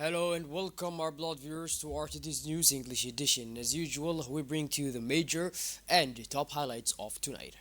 Hello and welcome our blood viewers to our today's news English edition. As usual, we bring to you the major and top highlights of tonight.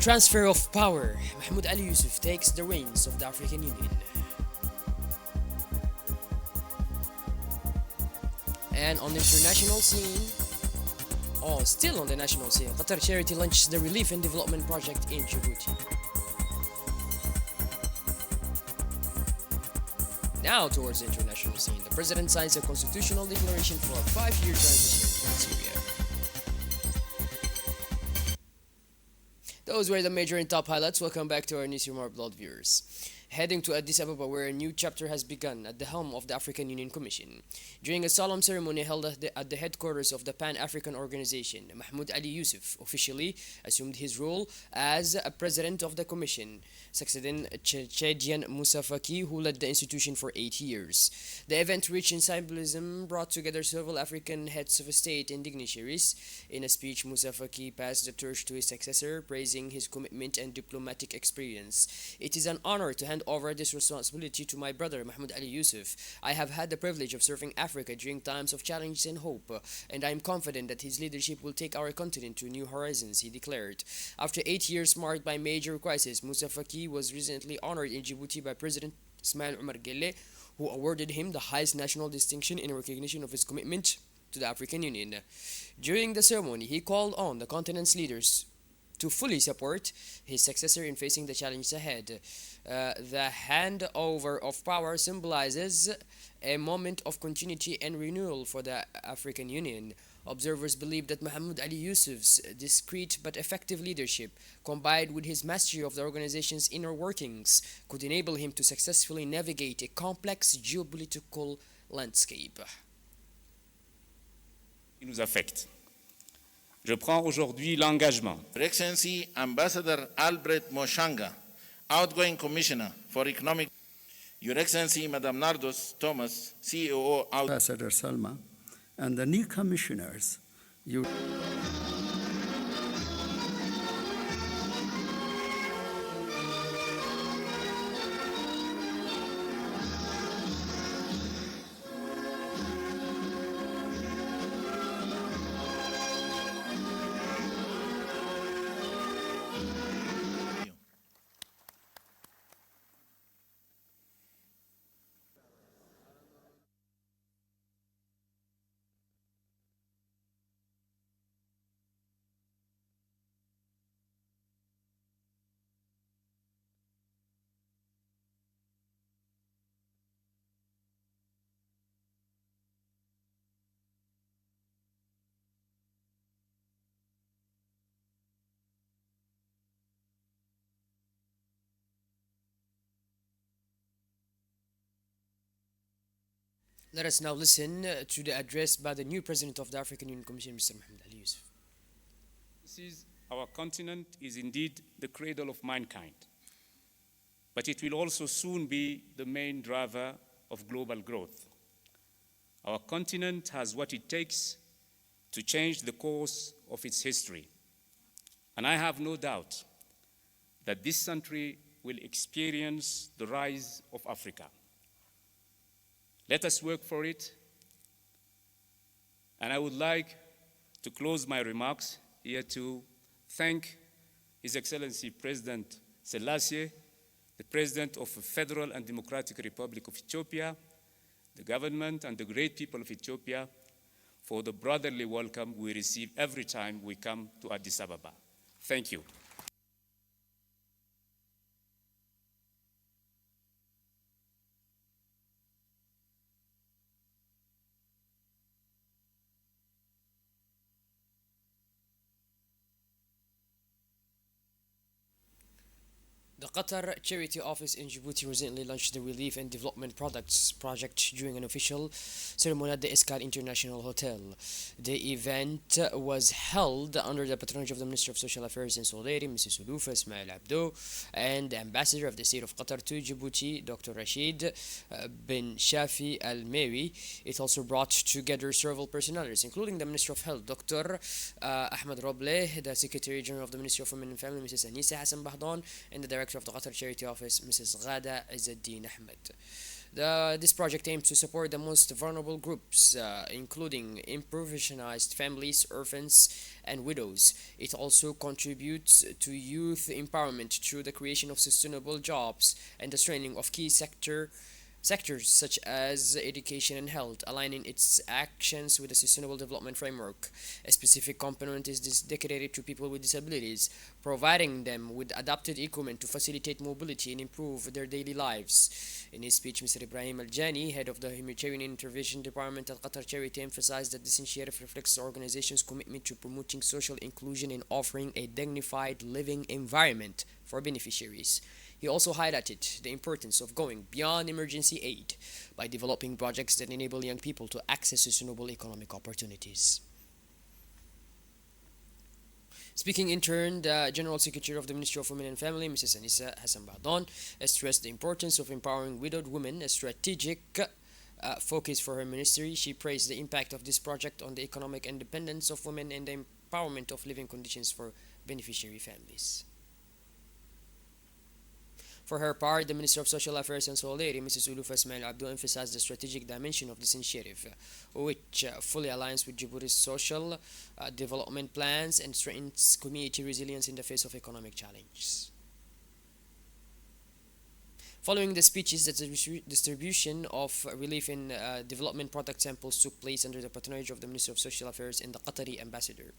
Transfer of power. Mahmoud Ali Yusuf takes the reins of the African Union. And on the international scene, still on the national scene, Qatar Charity launches the Relief and Development Project in Djibouti. Now towards the international scene, the president signs a constitutional declaration for a 5-year transition in Syria. Those were the major and top highlights. Welcome back to our newsroom, our blood viewers. Heading to Addis Ababa, where a new chapter has begun at the helm of the African Union Commission. During a solemn ceremony held at the headquarters of the Pan African Organization, Mahmoud Ali Yusuf officially assumed his role as a president of the Commission, succeeding Chedian Moussa Faki, who led the institution for 8 years. The event, rich in symbolism, brought together several African heads of state and dignitaries. In a speech, Moussa Faki passed the torch to his successor, praising his commitment and diplomatic experience. It is an honor to hand over this responsibility to my brother Mahmoud Ali Yusuf. I have had the privilege of serving Africa during times of challenge and hope, and I am confident that his leadership will take our continent to new horizons, he declared. After 8 years marked by major crises, Moussa Faki was recently honored in Djibouti by President Ismail Omar Guelleh, who awarded him the highest national distinction in recognition of his commitment to the African Union. During the ceremony, he called on the continent's leaders to fully support his successor in facing the challenges ahead. The handover of power symbolizes a moment of continuity and renewal for the African Union. Observers believe that Mahmoud Ali Yusuf's discreet but effective leadership, combined with his mastery of the organization's inner workings, could enable him to successfully navigate a complex geopolitical landscape. Qui nous affecte. Je prends aujourd'hui l'engagement Your Excellency Ambassador Albert Moshanga, outgoing Commissioner for Economic. Your Excellency Madame Nardos Thomas, COO. Ambassador Salma, and the new commissioners. Let us now listen to the address by the new president of the African Union Commission, Mr. Mahmoud Ali Yusuf. Our continent is indeed the cradle of mankind, but it will also soon be the main driver of global growth. Our continent has what it takes to change the course of its history, and I have no doubt that this century will experience the rise of Africa. Let us work for it, and I would like to close my remarks here to thank His Excellency President Selassie, the President of the Federal and Democratic Republic of Ethiopia, the government and the great people of Ethiopia for the brotherly welcome we receive every time we come to Addis Ababa. Thank you. The Qatar Charity Office in Djibouti recently launched the Relief and Development Products project during an official ceremony at the Escal International Hotel. The event was held under the patronage of the Minister of Social Affairs and Solidarity, Mrs. Ulufa Ismail Abdo, and the Ambassador of the State of Qatar to Djibouti, Dr. Rashid bin Shafi Al Mewi. It also brought together several personalities, including the Minister of Health, Dr. Ahmed Robleh, the Secretary General of the Ministry of Women and Family, Mrs. Anisa Hassan Bahdan, and the Director of the Qatar Charity Office, Mrs. Ghada Izzeddin Ahmed. This project aims to support the most vulnerable groups, including impoverished families, orphans, and widows. It also contributes to youth empowerment through the creation of sustainable jobs and the strengthening of key sectors such as education and health, aligning its actions with the Sustainable Development Framework. A specific component is dedicated to people with disabilities, providing them with adapted equipment to facilitate mobility and improve their daily lives. In his speech, Mr. Ibrahim Al-Jani, head of the Humanitarian Intervention Department at Qatar Charity, emphasized that this initiative reflects the organization's commitment to promoting social inclusion and offering a dignified living environment for beneficiaries. He also highlighted the importance of going beyond emergency aid by developing projects that enable young people to access sustainable economic opportunities. Speaking in turn, the General Secretary of the Ministry of Women and Family, Mrs. Anisa Hassan Bahdan, stressed the importance of empowering widowed women, a strategic focus for her ministry. She praised the impact of this project on the economic independence of women and the empowerment of living conditions for beneficiary families. For her part, the Minister of Social Affairs and Solidarity, Mrs. Ulufa Ismail Abdo, emphasized the strategic dimension of this initiative, which fully aligns with Djibouti's social development plans and strengthens community resilience in the face of economic challenges. Following the speeches, the distribution of relief and development product samples took place under the patronage of the Ministry of Social Affairs and the Qatari ambassador.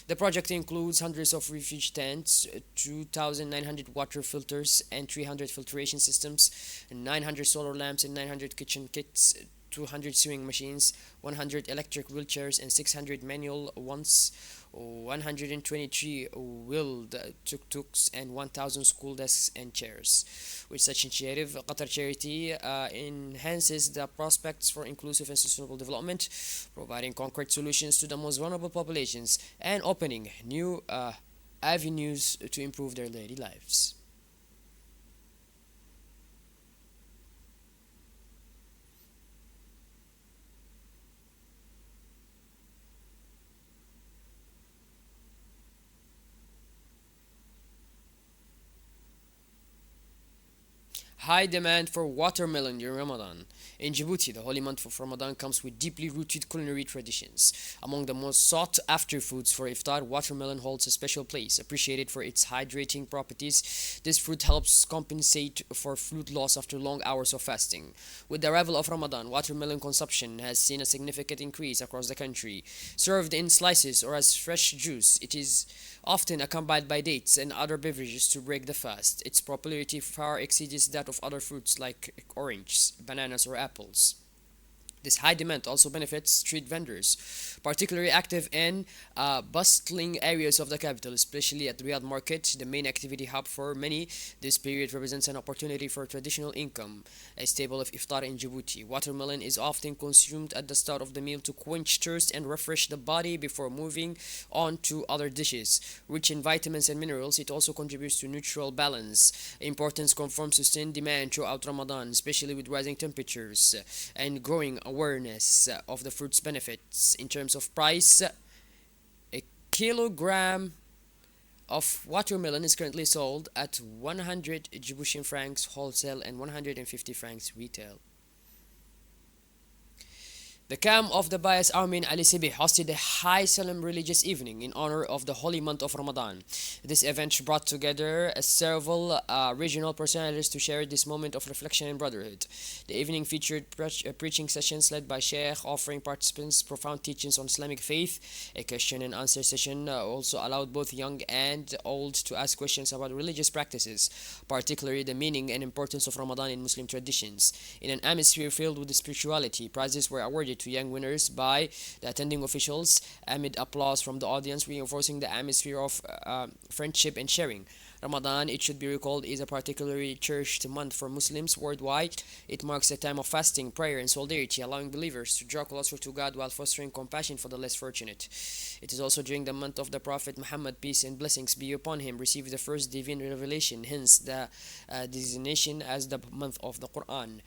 The project includes hundreds of refuge tents, 2,900 water filters and 300 filtration systems, 900 solar lamps and 900 kitchen kits, 200 sewing machines, 100 electric wheelchairs and 600 manual ones, 123 wheeled tuk-tuks and 1,000 school desks and chairs. With such initiative, Qatar Charity enhances the prospects for inclusive and sustainable development, providing concrete solutions to the most vulnerable populations and opening new avenues to improve their daily lives. High demand for watermelon during Ramadan. In Djibouti, the holy month of Ramadan comes with deeply rooted culinary traditions. Among the most sought after foods for iftar, watermelon holds a special place. Appreciated for its hydrating properties, this fruit helps compensate for fluid loss after long hours of fasting. With the arrival of Ramadan, watermelon consumption has seen a significant increase across the country. Served in slices or as fresh juice, it is often accompanied by dates and other beverages to break the fast. Its popularity far exceeds that of other fruits like oranges, bananas, or apples. This high demand also benefits street vendors, particularly active in bustling areas of the capital, especially at the Riyadh Market, the main activity hub for many. This period represents an opportunity for traditional income, a staple of iftar in Djibouti. Watermelon is often consumed at the start of the meal to quench thirst and refresh the body before moving on to other dishes. Rich in vitamins and minerals, it also contributes to nutritional balance. Importance confirms sustained demand throughout Ramadan, especially with rising temperatures and growing awareness of the fruit's benefits. In terms of price, a kilogram of watermelon is currently sold at 100 Djiboutian francs wholesale and 150 francs retail. The camp of the Bias Army in Ali Sibih hosted a high solemn religious evening in honor of the holy month of Ramadan. This event brought together several regional personalities to share this moment of reflection and brotherhood. The evening featured preaching sessions led by Sheikh, offering participants profound teachings on Islamic faith. A question and answer session also allowed both young and old to ask questions about religious practices, particularly the meaning and importance of Ramadan in Muslim traditions. In an atmosphere filled with spirituality, prizes were awarded to young winners by the attending officials amid applause from the audience, reinforcing the atmosphere of friendship and sharing. Ramadan, it should be recalled, is a particularly cherished month for Muslims worldwide. It marks a time of fasting, prayer, and solidarity, allowing believers to draw closer to God while fostering compassion for the less fortunate. It is also during the month of the Prophet Muhammad, peace and blessings be upon him, received the first divine revelation, hence the designation as the month of the Quran.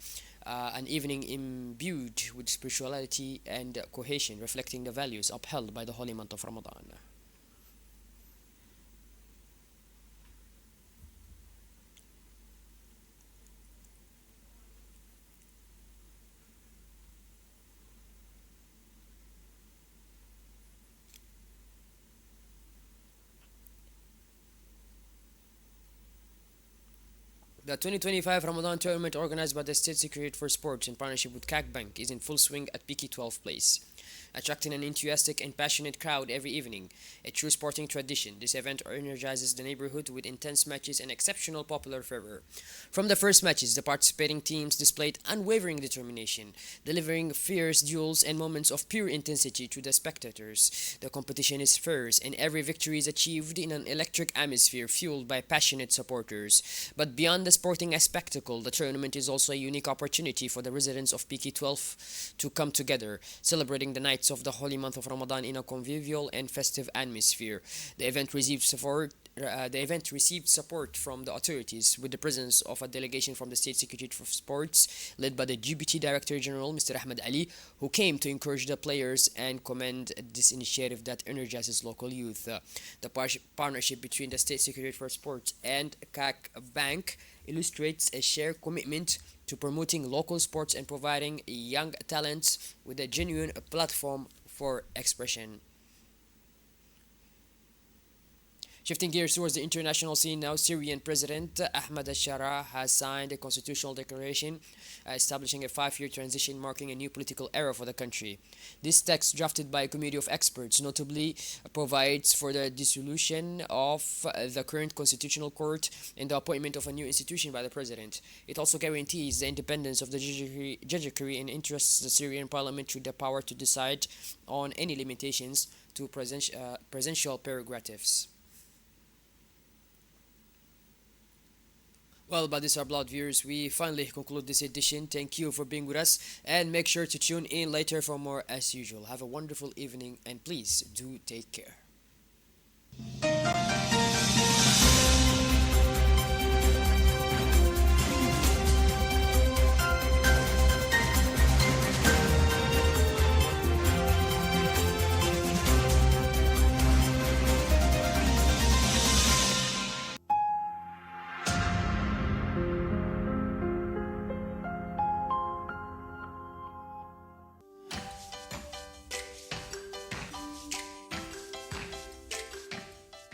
An evening imbued with spirituality and cohesion, reflecting the values upheld by the holy month of Ramadan. The 2025 Ramadan tournament organized by the State Secretariat for Sports in partnership with CAC Bank is in full swing at Peaky 12 Place, attracting an enthusiastic and passionate crowd every evening, a true sporting tradition. This event energizes the neighborhood with intense matches and exceptional popular fervor. From the first matches, the participating teams displayed unwavering determination, delivering fierce duels and moments of pure intensity to the spectators. The competition is fierce, and every victory is achieved in an electric atmosphere fueled by passionate supporters. But beyond the sporting spectacle, the tournament is also a unique opportunity for the residents of Peaky 12 to come together, celebrating the nights of the holy month of Ramadan in a convivial and festive atmosphere. The event received support from the authorities, with the presence of a delegation from the State Secretariat for Sports, led by the Deputy Director General, Mr. Ahmed Ali, who came to encourage the players and commend this initiative that energizes local youth. The partnership between the State Secretariat for Sports and CAC Bank illustrates a shared commitment to promoting local sports and providing young talents with a genuine platform for expression. Shifting gears towards the international scene now, Syrian President Ahmed al-Shara has signed a constitutional declaration establishing a 5-year transition marking a new political era for the country. This text, drafted by a committee of experts, notably provides for the dissolution of the current constitutional court and the appointment of a new institution by the president. It also guarantees the independence of the judiciary and entrusts the Syrian parliament with the power to decide on any limitations to presidential prerogatives. Well, but these are Blood viewers. We finally conclude this edition. Thank you for being with us, and make sure to tune in later for more as usual. Have a wonderful evening, and please do take care.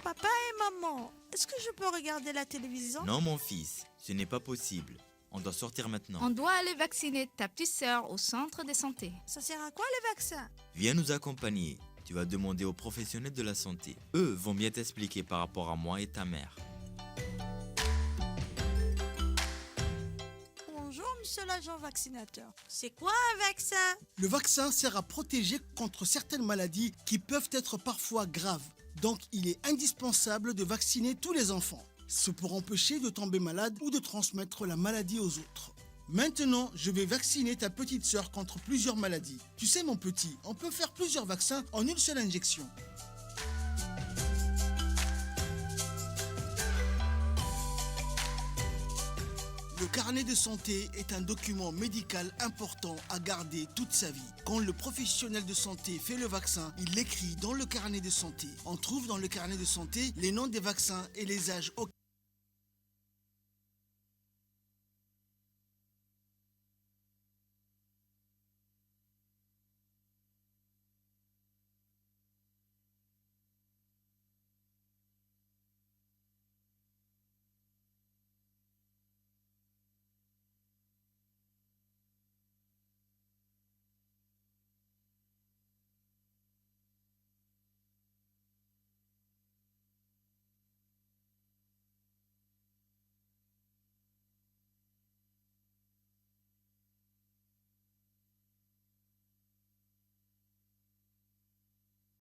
Papa et maman, est-ce que je peux regarder la télévision? Non, mon fils, ce n'est pas possible. On doit sortir maintenant. On doit aller vacciner ta petite sœur au centre de santé. Ça sert à quoi les vaccins? Viens nous accompagner. Tu vas demander aux professionnels de la santé. Eux vont bien t'expliquer par rapport à moi et ta mère. Bonjour, monsieur l'agent vaccinateur. C'est quoi un vaccin? Le vaccin sert à protéger contre certaines maladies qui peuvent être parfois graves. Donc, il est indispensable de vacciner tous les enfants. C'est pour empêcher de tomber malade ou de transmettre la maladie aux autres. Maintenant, je vais vacciner ta petite sœur contre plusieurs maladies. Tu sais, mon petit, on peut faire plusieurs vaccins en une seule injection. Le carnet de santé est un document médical important à garder toute sa vie. Quand le professionnel de santé fait le vaccin, il l'écrit dans le carnet de santé. On trouve dans le carnet de santé les noms des vaccins et les âges auxquels